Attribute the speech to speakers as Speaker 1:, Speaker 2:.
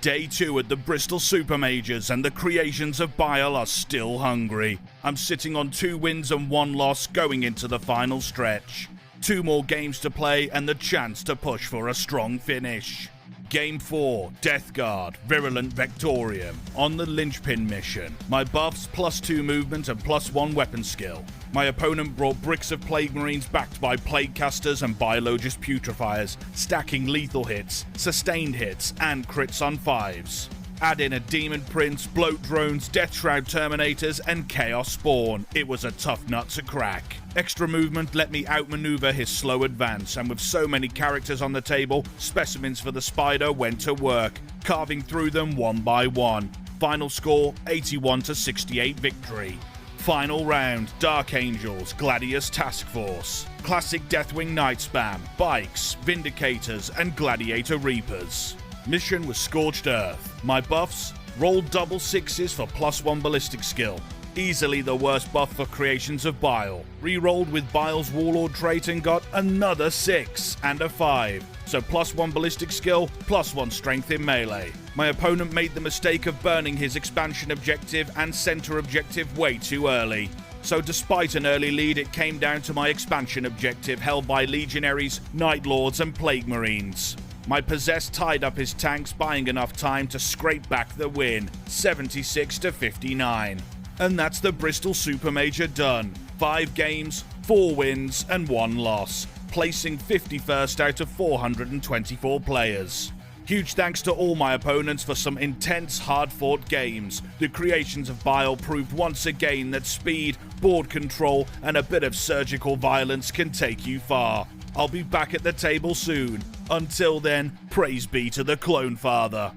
Speaker 1: Day 2 at the Bristol Super Majors, and the creations of Bile are still hungry. I'm sitting on 2 wins and 1 loss going into the final stretch. 2 more games to play and the chance to push for a strong finish. Game 4, Death Guard, Virulent Vectorium, on the Linchpin mission. My buffs +2 movement and +1 weapon skill. My opponent brought bricks of Plague Marines backed by Plague Casters and Biologus Putrefiers, stacking lethal hits, sustained hits, and crits on 5s. Add in a Demon Prince, Bloat Drones, Death Shroud Terminators, and Chaos Spawn. It was a tough nut to crack. Extra movement let me outmaneuver his slow advance, and with so many characters on the table, specimens for the Spider went to work, carving through them one by one. Final score, 81-68 victory. Final round, Dark Angels, Gladius Task Force. Classic Deathwing Night Spam, Bikes, Vindicators, and Gladiator Reapers. Mission was Scorched Earth. My buffs, rolled double 6s for +1 ballistic skill. Easily the worst buff for creations of Bile. Rerolled with Bile's Warlord trait and got another 6 and a 5. So +1 ballistic skill, +1 strength in melee. My opponent made the mistake of burning his expansion objective and center objective way too early. So despite an early lead, it came down to my expansion objective held by Legionaries, Night Lords, and Plague Marines. My Possessed tied up his tanks, buying enough time to scrape back the win, 76-59. And that's the Bristol Super Major done. 5 games, 4 wins, and 1 loss, placing 51st out of 424 players. Huge thanks to all my opponents for some intense, hard-fought games. The creations of Bile proved once again that speed, board control, and a bit of surgical violence can take you far. I'll be back at the table soon. Until then, praise be to the Clone Father.